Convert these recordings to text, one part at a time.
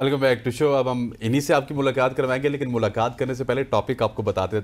Welcome back to show. अब हम इन्हीं से आपकी मुलाकात करवाएंगे, लेकिन मुलाकात करने से पहले टॉपिक आपको बताते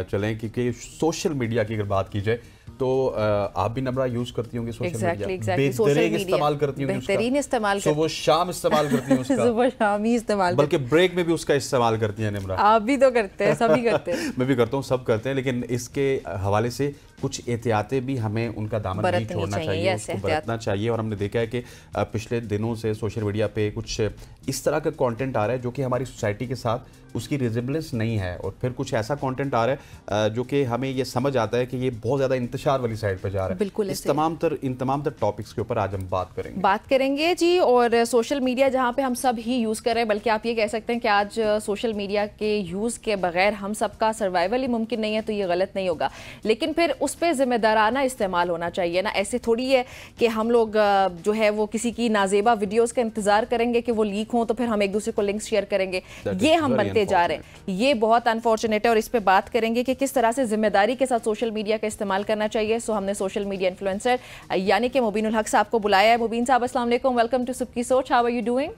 चलें कि सोशल मीडिया की अगर बात की जाए तो आप भी नम्रा यूज करती होंगी सोशल मीडिया, बेहतरीन इस्तेमाल करती होंगी, बेहतरीन इस्तेमाल सुबह शाम इस्तेमाल करती हैं उसका, सुबह शाम ही इस्तेमाल, बल्कि ब्रेक में भी उसका इस्तेमाल करती हैं निम्रा। आप भी तो करते हैं, सभी करते हैं। मैं भी करता हूँ, सब करते हैं, लेकिन इसके हवाले से कुछ एहतियातें भी हमें उनका दामन नहीं छोड़ना चाहिए, उसको बरतना चाहिए। और हमने देखा है कि पिछले दिनों से सोशल मीडिया पे कुछ इस तरह का कंटेंट आ रहा है जो कि हमारी सोसाइटी के साथ उसकी रिजेबलेंस नहीं है, और फिर कुछ ऐसा कंटेंट आ रहा है जो कि हमें ये समझ आता है कि ये बहुत ज़्यादा इंतशार वाली साइड पे जा रहा है। बिल्कुल, इन तमाम तर टॉपिक्स के ऊपर आज हम बात करेंगे जी। और सोशल मीडिया जहाँ पे हम सब ही यूज़ कर रहे हैं, बल्कि आप ये कह सकते हैं कि आज सोशल मीडिया के यूज़ के बगैर हम सबका सर्वाइवल ही मुमकिन नहीं है, तो ये गलत नहीं होगा, लेकिन फिर उस पर जिम्मेदाराना इस्तेमाल होना चाहिए ना। ऐसे थोड़ी है कि हम लोग जो है वो किसी की नाजेबा वीडियोस का इंतजार करेंगे कि वो लीक हों तो फिर हम एक दूसरे को लिंक्स शेयर करेंगे, ये हम बनते जा रहे हैं। ये बहुत अनफॉर्चुनेट है और इस पे बात करेंगे कि किस तरह से जिम्मेदारी के साथ सोशल मीडिया का इस्तेमाल करना चाहिए। सो हमने सोशल मीडिया इन्फ्लुएंसर यानी कि मुबीनुल हक साहब को बुलाया है। मुबीन साहब, अस्सलाम वालेकुम, वेलकम टू सबकी सोच, हाउ आर यू डूइंग?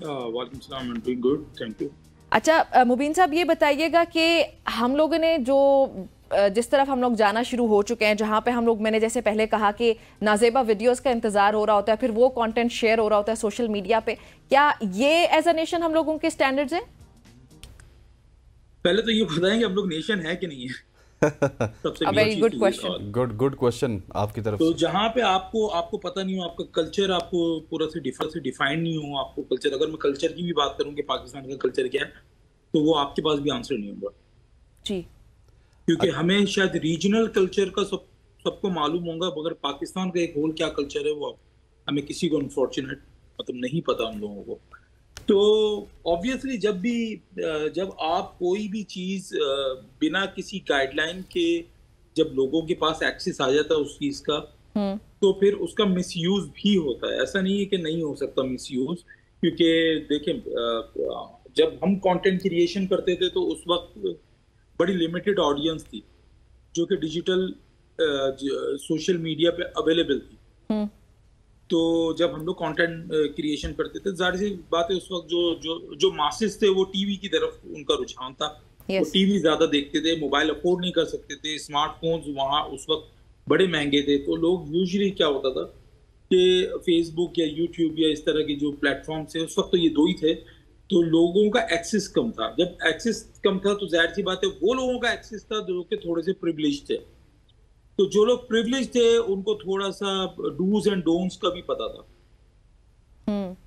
वालेकुम सलाम, I am doing good, thank you. अच्छा मुबीन साहब, ये बताइएगा कि हम लोगों ने जो जिस तरफ हम लोग जाना शुरू हो चुके हैं, जहाँ पे हम लोग, मैंने जैसे पहले कहा कि नाजेबा वीडियोस का इंतजार हो रहा होता है, फिर वो कंटेंट शेयर हो रहा होता है सोशल मीडिया पे, क्या ये एज अ नेशन हम लोगों के स्टैंडर्ड्स हैं? पहले तो ये बताएं कि हम लोग नेशन है कि नहीं है। सबसे very good question, good question आपकी तरफ तो से। जहाँ पे आपको पता नहीं हो, आपका कल्चर आपको पूरा से डिफाइन नहीं हो, आपको कल्चर, अगर मैं कल्चर की भी बात करूँ कि पाकिस्तान का कल्चर क्या है, तो वो आपके पास भी आंसर नहीं होगा जी, क्योंकि हमें शायद रीजनल कल्चर का सबको मालूम होगा, मगर पाकिस्तान का एक होल क्या कल्चर है वो हमें किसी को अनफॉर्चुनेट मतलब नहीं पता हम लोगों को। तो ऑब्वियसली जब आप कोई भी चीज बिना किसी गाइडलाइन के जब लोगों के पास एक्सेस आ जाता है उस चीज का, तो फिर उसका मिसयूज भी होता है। ऐसा नहीं है कि नहीं हो सकता मिसयूज, क्योंकि देखें जब हम कंटेंट क्रिएशन करते थे तो उस वक्त बड़ी लिमिटेड ऑडियंस थी जो कि डिजिटल सोशल मीडिया पे अवेलेबल थी। तो जब हम लोग कंटेंट क्रिएशन करते थे, जाहिर सी बात है उस वक्त जो मासेस थे वो टीवी की तरफ उनका रुझान था। वो टीवी ज्यादा देखते थे, मोबाइल अफोर्ड नहीं कर सकते थे, स्मार्टफोन्स वहाँ उस वक्त बड़े महंगे थे, तो लोग यूजुअली क्या होता था कि फेसबुक या यूट्यूब या इस तरह के जो प्लेटफॉर्म थे, उस वक्त तो ये दो ही थे, तो लोगों का एक्सेस कम था। जब एक्सेस कम था तो जाहिर सी बात है वो लोगों का एक्सेस था जो कि थोड़े से प्रिविलेज थे। तो जो लोग प्रिविलेज थे उनको थोड़ा सा डूज एंड डोंट्स का भी पता था।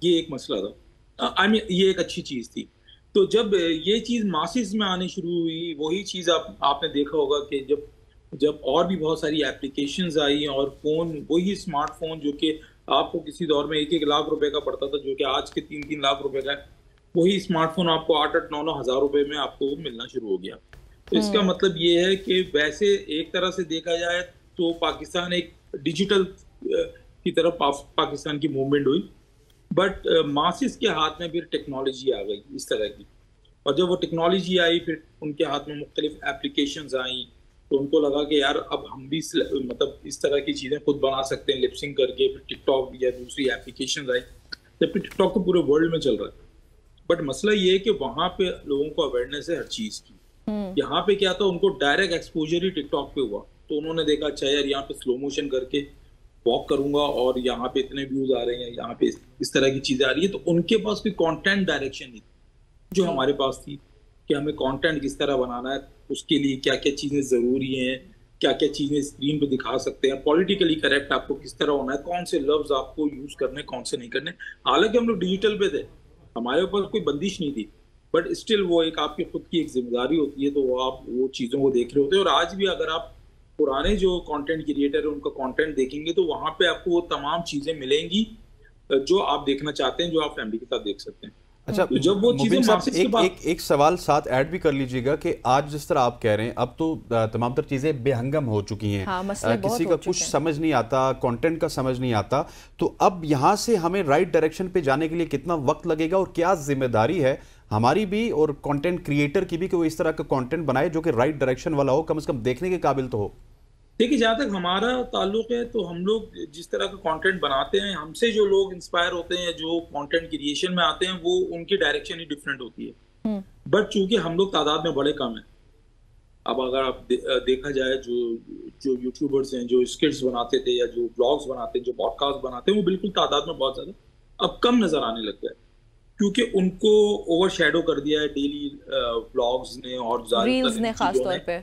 ये एक मसला था, आई मीन ये एक अच्छी चीज थी। तो जब ये चीज मासेस में आनी शुरू हुई, वही चीज आपने देखा होगा कि जब और भी बहुत सारी एप्लीकेशंस आई और फोन, वही स्मार्टफोन जो कि आपको किसी दौर में 1-1 लाख रुपए का पड़ता था, जो कि आज के 3-3 लाख रुपए का है, वही स्मार्टफोन आपको 8-8, 9-9 हजार रुपए में आपको मिलना शुरू हो गया। तो इसका मतलब ये है कि वैसे एक तरह से देखा जाए तो पाकिस्तान एक डिजिटल की तरफ पाकिस्तान की मूवमेंट हुई, बट मासिस के हाथ में फिर टेक्नोलॉजी आ गई इस तरह की, और जब वो टेक्नोलॉजी आई फिर उनके हाथ में मुख्तलिफ एप्लीकेशंस आई, तो उनको लगा कि यार अब हम भी मतलब इस तरह की चीज़ें खुद बना सकते हैं लिपसिंग करके। फिर टिकटॉक या दूसरी एप्लीकेशंस आई, जबकि टिकटॉक तो पूरे वर्ल्ड में चल रहा है, बट मसला ये है कि वहाँ पे लोगों को अवेयरनेस है हर चीज़ की। यहाँ पे क्या था, उनको डायरेक्ट एक्सपोजर ही टिकटॉक पे हुआ, तो उन्होंने देखा अच्छा यार यहाँ पे स्लो मोशन करके वॉक करूंगा और यहाँ पे इतने व्यूज आ रहे हैं, यहाँ पे इस तरह की चीजें आ रही है, तो उनके पास कोई कंटेंट डायरेक्शन नहीं थी जो हमारे पास थी कि हमें कंटेंट किस तरह बनाना है, उसके लिए क्या क्या चीजें जरूरी हैं, क्या क्या चीजें स्क्रीन पे दिखा सकते हैं, पॉलिटिकली करेक्ट आपको किस तरह होना है, कौन से लफ्ज आपको यूज करने कौन से नहीं करने। हालांकि हम लोग डिजिटल पे थे, हमारे ऊपर कोई बंदिश नहीं थी, बट स्टिल वो एक आपकी खुद की एक जिम्मेदारी होती है, तो वो आप वो चीज़ों को देख रहे होते हैं। और आज भी अगर आप पुराने जो कंटेंट क्रिएटर है उनका कंटेंट देखेंगे तो वहां पे आपको वो तमाम चीजें मिलेंगी जो आप देखना चाहते हैं, जो आप फैमिली के साथ देख सकते हैं। अच्छा, तो जब वो चीजें एक सवाल साथ ऐड भी कर लीजिएगा कि आज जिस तरह आप कह रहे हैं, अब तो तमाम तर चीज़ें बेहंगम हो चुकी हैं। किसी का कुछ समझ नहीं आता, कंटेंट का समझ नहीं आता, तो अब यहाँ से हमें राइट डायरेक्शन पे जाने के लिए कितना वक्त लगेगा और क्या जिम्मेदारी है हमारी भी और कंटेंट क्रिएटर की भी कि वो इस तरह का कंटेंट बनाए जो कि राइट डायरेक्शन वाला हो, कम से कम देखने के काबिल तो हो? देखिए, जहाँ तक हमारा ताल्लुक है तो हम लोग जिस तरह का कंटेंट बनाते हैं, हमसे जो लोग इंस्पायर होते हैं, जो कंटेंट क्रिएशन में आते हैं, वो उनकी डायरेक्शन ही डिफरेंट होती है। बट चूंकि हम लोग तादाद में बड़े कम हैं, अब अगर आप देखा जाए जो यूट्यूबर्स हैं, जो स्किट्स बनाते थे या जो ब्लॉग्स बनाते हैं, जो पॉडकास्ट बनाते हैं, वो बिल्कुल तादाद में बहुत ज्यादा अब कम नजर आने लग गया है, क्योंकि उनको ओवरशैडो कर दिया है डेली ब्लॉग्स ने और रील्स ने, खास तौर पे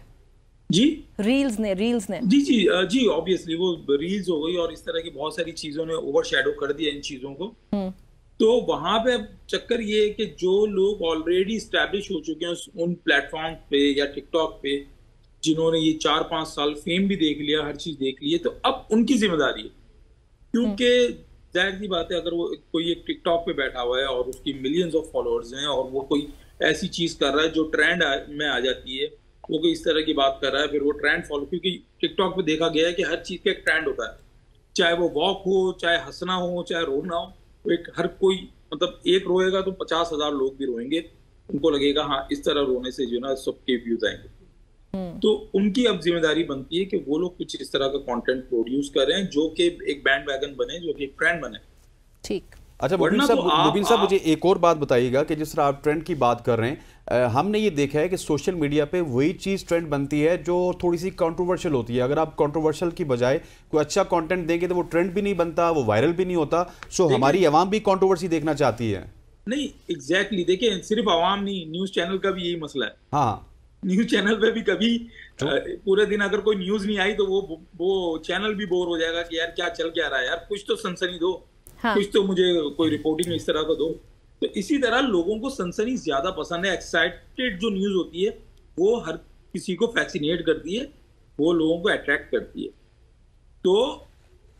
जी रील्स ने जी ऑब्वियसली वो रील्स हो गई और इस तरह की बहुत सारी चीजों ने ओवरशैडो कर दिया इन चीजों को। तो वहां पे अब चक्कर ये है कि जो लोग ऑलरेडी स्टैब्लिश हो चुके हैं उन प्लेटफॉर्म पे या टिकटॉक पे, जिन्होंने ये 4-5 साल फेम भी देख लिया, हर चीज देख ली है, तो अब उनकी जिम्मेदारी है। क्योंकि जाहिर सी बात है, अगर वो कोई एक टिकटॉक पे बैठा हुआ है और उसकी मिलियंस ऑफ फॉलोअर्स हैं और वो कोई ऐसी चीज कर रहा है जो ट्रेंड में आ जाती है, वो कोई इस तरह की बात कर रहा है, फिर वो ट्रेंड फॉलो, क्योंकि टिकटॉक पे देखा गया है कि हर चीज का एक ट्रेंड होता है, चाहे वो वॉक हो, चाहे हंसना हो, चाहे रोना हो, तो एक हर कोई मतलब एक रोएगा तो 50,000 लोग भी रोएंगे, उनको लगेगा हाँ इस तरह रोने से जो ना सबके व्यूज आएंगे। तो उनकी अब जिम्मेदारी बनती है कि वो लोग कुछ इस तरह का कंटेंट प्रोड्यूस करें जो कि एक बैंड वैगन बने, जो कि एक ट्रेंड बने। ठीक। अच्छा मुबीन साहब मुझे एक और बात बताइएगा कि जिस तरह आप ट्रेंड की बात कर रहे हैं, हमने ये देखा है कि सोशल मीडिया पे वही चीज़ ट्रेंड बनती है जो थोड़ी सी कंट्रोवर्शियल होती है। अगर आप कंट्रोवर्शियल की बजाय कोई अच्छा कंटेंट देंगे तो वो ट्रेंड भी नहीं बनता, वो वायरल भी नहीं होता। सो हमारी आवाम भी कंट्रोवर्सी देखना चाहती है। नहीं एग्जैक्टली, देखिए सिर्फ आवाम नहीं, न्यूज चैनल का भी यही मसला है। हाँ, न्यूज चैनल पे भी कभी पूरे दिन अगर कोई न्यूज नहीं आई तो वो चैनल भी बोर हो जाएगा कि यार क्या चल क्या रहा है, यार कुछ तो सनसनी दो। हाँ। कुछ तो मुझे कोई रिपोर्टिंग इस तरह का दो। तो इसी तरह लोगों को सनसनी ज्यादा पसंद है, एक्साइटेड जो न्यूज होती है वो हर किसी को फैसिनेट करती है, वो लोगों को अट्रैक्ट करती है। तो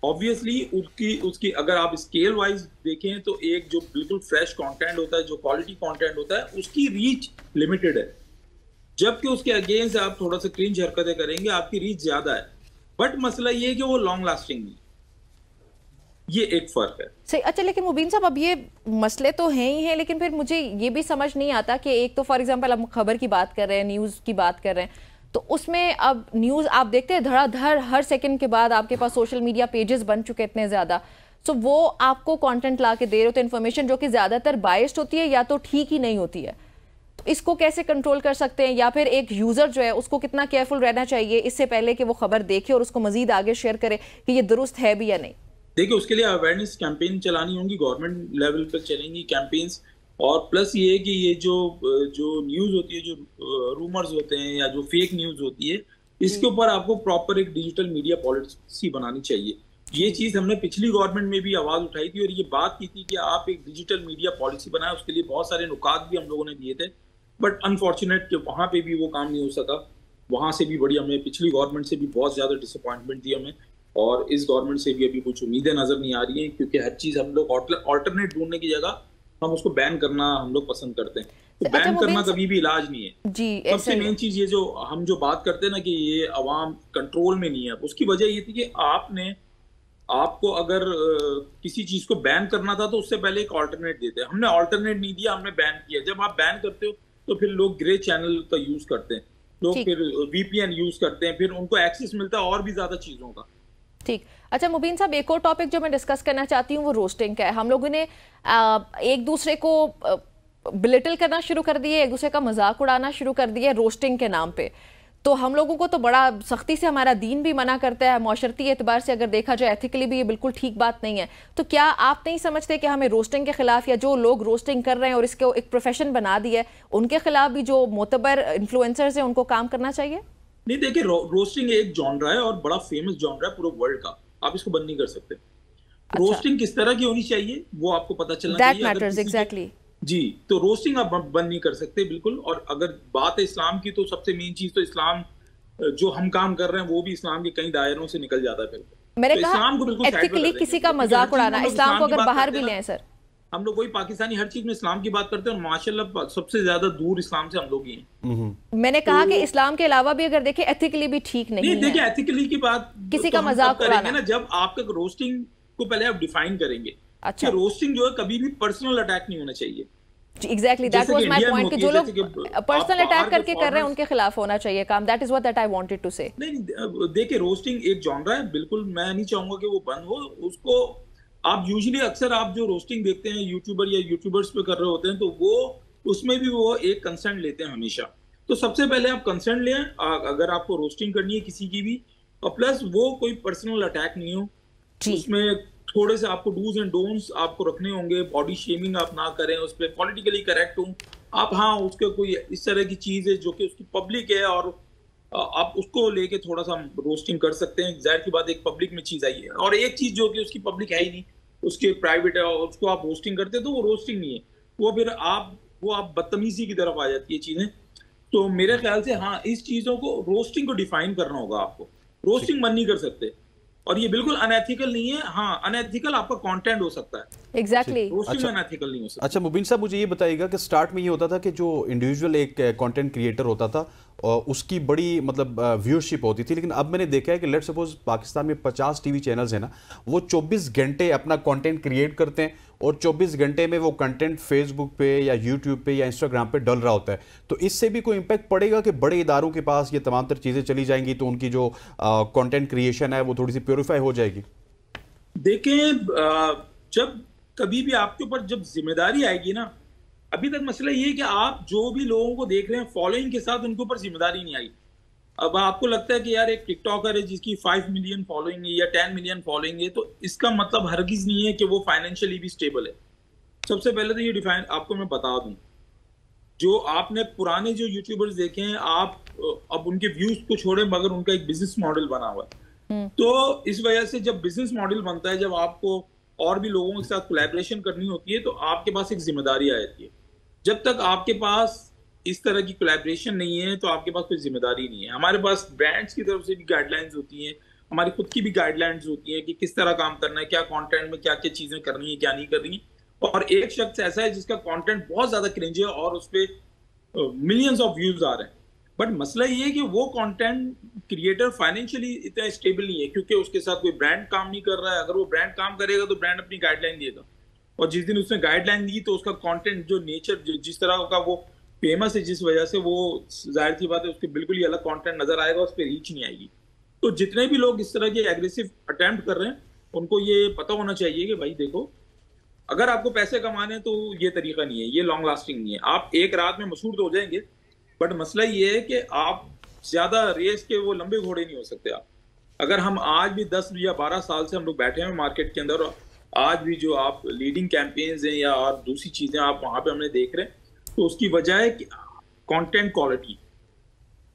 ऑब्वियसली उसकी अगर आप स्केल वाइज देखें तो एक जो बिल्कुल फ्रेश कंटेंट होता है, जो क्वालिटी कंटेंट होता है, उसकी रीच लिमिटेड है, जबकि उसके अगेंस्ट आप थोड़ा सा क्रिंज हरकतें करेंगे आपकी रीच ज्यादा है। बट मसला ये है कि वो लॉन्ग लास्टिंग नहीं, ये एक फर्क है। सही। अच्छा, लेकिन मुबीन साहब अब ये मसले तो हैं ही हैं, लेकिन फिर मुझे ये भी समझ नहीं आता कि एक तो फॉर एग्जांपल हम खबर की बात कर रहे हैं, न्यूज़ की बात कर रहे हैं, तो उसमें अब न्यूज़ आप देखते हैं धड़ाधड़ हर सेकंड के बाद आपके पास सोशल मीडिया पेजेस बन चुके इतने ज़्यादा, सो वो आपको कंटेंट ला के दे रहे होते हैं, इन्फॉर्मेशन जो कि ज़्यादातर बायस्ड होती है या तो ठीक ही नहीं होती है। तो इसको कैसे कंट्रोल कर सकते हैं, या फिर एक यूज़र जो है उसको कितना केयरफुल रहना चाहिए इससे पहले कि वो खबर देखे और उसको मजीद आगे शेयर करे कि ये दुरुस्त है भी या नहीं? देखिए, उसके लिए अवेयरनेस कैंपेन चलानी होंगी, गवर्नमेंट लेवल पर चलेंगी कैंपेन्स, और प्लस ये है कि ये जो न्यूज़ होती है, जो रूमर्स होते हैं या जो फेक न्यूज़ होती है, इसके ऊपर आपको प्रॉपर एक डिजिटल मीडिया पॉलिसी बनानी चाहिए। ये चीज़ हमने पिछली गवर्नमेंट में भी आवाज़ उठाई थी और ये बात की थी कि आप एक डिजिटल मीडिया पॉलिसी बनाएं। उसके लिए बहुत सारे नुकात भी हम लोगों ने दिए थे, बट अनफॉर्चुनेट कि वहाँ पे भी वो काम नहीं हो सका। वहाँ से भी बड़ी हमें पिछली गवर्नमेंट से भी बहुत ज़्यादा डिसअपॉइंटमेंट थी हमें, और इस गवर्नमेंट से भी अभी कुछ उम्मीदें नजर नहीं आ रही हैं, क्योंकि हर चीज हम लोग ऑल्टरनेट ढूंढने की जगह हम उसको बैन करना हम लोग पसंद करते हैं। तो बैन करना कभी भी इलाज नहीं है जी। सबसे मेन चीज ये जो हम जो बात करते हैं ना कि ये अवाम कंट्रोल में नहीं है, उसकी वजह ये थी कि आपको अगर किसी चीज को बैन करना था तो उससे पहले एक ऑल्टरनेट देते हैं। हमने ऑल्टरनेट नहीं दिया, हमने बैन किया। जब आप बैन करते हो तो फिर लोग ग्रे चैनल का यूज करते हैं, लोग फिर VPN यूज करते हैं, फिर उनको एक्सेस मिलता है और भी ज्यादा चीजों का। ठीक। अच्छा मुबीन साहब, एक और टॉपिक जो मैं डिस्कस करना चाहती हूँ वो रोस्टिंग का है। हम लोगों ने एक दूसरे को बिलिटल करना शुरू कर दिए, एक दूसरे का मजाक उड़ाना शुरू कर दिया रोस्टिंग के नाम पे। तो हम लोगों को तो बड़ा सख्ती से हमारा दीन भी मना करता है, मौशरती एतबार से अगर देखा जाए एथिकली भी ये बिल्कुल ठीक बात नहीं है। तो क्या आप नहीं समझते कि हमें रोस्टिंग के खिलाफ, या जो लोग रोस्टिंग कर रहे हैं और इसको एक प्रोफेशन बना दिया है, उनके खिलाफ भी जो मोतबर इन्फ्लुएंसर्स हैं उनको काम करना चाहिए? नहीं, देखिए रोस्टिंग एक जॉनरा है और बड़ा फेमस जॉनरा है पूरे वर्ल्ड का, आप इसको बंद नहीं कर सकते। अच्छा। रोस्टिंग किस तरह की होनी चाहिए वो आपको पता चलना चाहिए। That matters, exactly. जी, तो रोस्टिंग आप बंद नहीं कर सकते बिल्कुल। और अगर बात है इस्लाम की, तो सबसे मेन चीज तो इस्लाम जो हम काम कर रहे हैं वो भी इस्लाम के कई दायरों से निकल जाता है। फिर मैंने कहा एथिकली किसी का मजाक उड़ाना, इस्लाम को अगर बाहर भी ले सर, हम लोग वही पाकिस्तानी हर चीज में इस्लाम की बात करते हैं और माशाल्लाह सबसे ज्यादा दूर इस्लाम से हम लोग ही हैं। मैंने कहा कि इस्लाम के अलावा भी अगर देखें एथिकली भी ठीक नहीं है। देखिए एथिकली की बात किसी का मजाक करेंगे ना जब आपका रोस्टिंग को पहले आप डिफाइन करेंगे। अच्छा, रोस्टिंग जो है कभी भी पर्सनल अटैक नहीं होना चाहिए। Exactly, that was my point कि जो लोग पर्सनल अटैक करके कर रहे हैं उनके खिलाफ होना चाहिए काम। That is what that I wanted to say. नहीं देखिए, रोस्टिंग एक जॉनरा है, बिल्कुल मैं नहीं चाहूंगा कि वो बंद हो। उसको आप यूजुअली अक्सर आप जो रोस्टिंग देखते हैं यूट्यूबर या यूट्यूबर्स पे कर रहे होते हैं, तो वो उसमें भी वो एक कंसेंट लेते हैं हमेशा। तो सबसे पहले आप कंसेंट लें अगर आपको रोस्टिंग करनी है किसी की भी, और प्लस वो कोई पर्सनल अटैक नहीं हो। उसमें थोड़े से आपको डूज एंड डोंट्स आपको रखने होंगे, बॉडी शेमिंग आप ना करें, उस पर पॉलिटिकली करेक्ट हो आप, हाँ उसके कोई इस तरह की चीज है जो कि उसकी पब्लिक है और आप उसको लेके थोड़ा सा रोस्टिंग कर सकते हैं। जाहिर की बात, एक पब्लिक में चीज आई है और एक चीज जो कि उसकी पब्लिक है ही नहीं, उसके प्राइवेट है, और उसको आप रोस्टिंग करते हैं तो वो रोस्टिंग नहीं है, वो फिर आप बदतमीजी की तरफ आ जाती है चीजें। तो मेरे ख्याल से हाँ, इस चीजों को रोस्टिंग को डिफाइन करना होगा आपको। रोस्टिंग बंद नहीं कर सकते और ये बिल्कुल अनएथिकल नहीं है। हाँ, अनएथिकल आपका कंटेंट हो सकता है, एग्जैक्टली रोस्टिंग अनएथिकल नहीं हो सकता। अच्छा मुबीन साहब, मुझे ये बताइएगा कि स्टार्ट में ये होता था कि जो इंडिविजुअल एक कंटेंट क्रिएटर होता था और उसकी बड़ी मतलब व्यूअरशिप होती थी, लेकिन अब मैंने देखा है कि लेट सपोज पाकिस्तान में 50 टीवी चैनल्स हैं ना, वो 24 घंटे अपना कंटेंट क्रिएट करते हैं और 24 घंटे में वो कंटेंट फेसबुक पे या यूट्यूब पे या इंस्टाग्राम पे डल रहा होता है। तो इससे भी कोई इम्पैक्ट पड़ेगा कि बड़े इदारों के पास ये तमाम तर चीज़ें चली जाएंगी तो उनकी जो कंटेंट क्रिएशन है वो थोड़ी सी प्योरीफाई हो जाएगी? देखें, जब कभी भी आपके ऊपर जब जिम्मेदारी आएगी ना, अभी तक मसला ये है कि आप जो भी लोगों को देख रहे हैं फॉलोइंग के साथ, उनके ऊपर जिम्मेदारी नहीं आई। अब आपको लगता है कि यार एक टिकटॉकर है जिसकी 5 मिलियन फॉलोइंग है या 10 मिलियन फॉलोइंग है, तो इसका मतलब हरगिज नहीं है कि वो फाइनेंशियली भी स्टेबल है। सबसे पहले तो ये डिफाइन आपको मैं बता दूं, जो आपने पुराने जो यूट्यूबर्स देखे हैं, आप अब उनके व्यूज को छोड़े मगर उनका एक बिजनेस मॉडल बना हुआ है। तो इस वजह से जब बिजनेस मॉडल बनता है, जब आपको और भी लोगों के साथ कोलैबोरेशन करनी होती है, तो आपके पास एक जिम्मेदारी आ जाती है। जब तक आपके पास इस तरह की कोलैबोरेशन नहीं है तो आपके पास कोई जिम्मेदारी नहीं है। हमारे पास ब्रांड्स की तरफ से भी गाइडलाइंस होती हैं, हमारी खुद की भी गाइडलाइंस होती हैं कि किस तरह काम करना है, क्या कंटेंट में क्या क्या चीजें करनी है, क्या नहीं करनी। और एक शख्स ऐसा है जिसका कंटेंट बहुत ज्यादा क्रिंज है और उस पर मिलियंस ऑफ व्यूज आ रहे हैं, बट मसला ये है कि वो कंटेंट क्रिएटर फाइनेंशियली इतना स्टेबल नहीं है क्योंकि उसके साथ कोई ब्रांड काम नहीं कर रहा है। अगर वो ब्रांड काम करेगा तो ब्रांड अपनी गाइडलाइन देगा, और जिस दिन उसने गाइडलाइन दी तो उसका कंटेंट जो नेचर जिस तरह का वो फेमस है, जिस वजह से वो जाहिर सी बात है उसके बिल्कुल ही अलग कंटेंट नजर आएगा, उस पर रीच नहीं आएगी। तो जितने भी लोग इस तरह के एग्रेसिव अटेम्प्ट कर रहे हैं उनको ये पता होना चाहिए कि भाई देखो, अगर आपको पैसे कमाने तो ये तरीका नहीं है, ये लॉन्ग लास्टिंग नहीं है। आप एक रात में मशहूर तो हो जाएंगे, बट मसला ये है कि आप ज्यादा रेस के वो लंबे घोड़े नहीं हो सकते। आप अगर हम आज भी 10 या 12 साल से हम लोग बैठे हैं मार्केट के अंदर, और आज भी जो आप लीडिंग कैंपेन्स हैं या और दूसरी चीजें आप वहां पे हमने देख रहे हैं, तो उसकी वजह है कि कंटेंट क्वालिटी।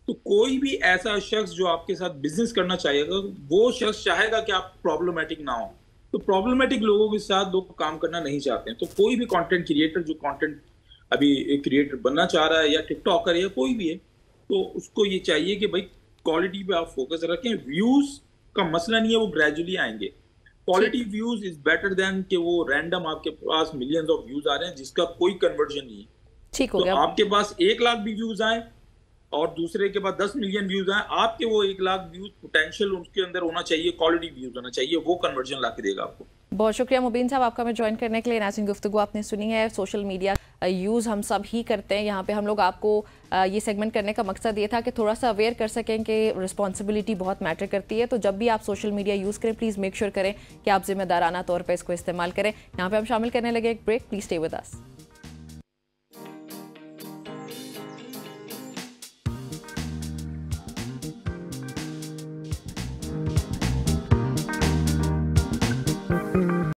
तो कोई भी ऐसा शख्स जो आपके साथ बिजनेस करना चाहेगा, वो शख्स चाहेगा कि आप प्रॉब्लमेटिक ना हो। तो प्रॉब्लमेटिक लोगों के साथ लोग काम करना नहीं चाहते हैं। तो कोई भी कंटेंट क्रिएटर जो कंटेंट अभी एक क्रिएटर बनना चाह रहा है या टिकटॉकर या कोई भी है, तो उसको ये चाहिए कि भाई क्वालिटी पे आप फोकस रखें। व्यूज का मसला नहीं है, वो ग्रेजुअली आएंगे। Quality views is better than कि वो रैंडम आपके पास मिलियंस ऑफ व्यूज आ रहे हैं जिसका कोई कन्वर्जन नहीं है। ठीक हो गया। तो आपके पास 1 लाख भी व्यूज आए और दूसरे के पास 10 मिलियन व्यूज आए, आपके वो 1 लाख व्यूज पोटेंशियल उसके अंदर होना चाहिए, क्वालिटी व्यूज होना चाहिए, वो कन्वर्जन ला के देगा आपको। बहुत शुक्रिया मुबीन साहब आपका हमें ज्वाइन करने के लिए। नाज़रीन, गुफ्तगू आपने सुनी है। सोशल मीडिया यूज़ हम सब ही करते हैं। यहाँ पे हम लोग आपको ये सेगमेंट करने का मकसद ये था कि थोड़ा सा अवेयर कर सकें कि रिस्पॉन्सिबिलिटी बहुत मैटर करती है। तो जब भी आप सोशल मीडिया यूज़ करें, प्लीज़ मेक श्योर करें कि आप जिम्मेदाराना तौर पर इसको इस्तेमाल करें। यहाँ पे हम शामिल करने लगे एक break. Please stay with us.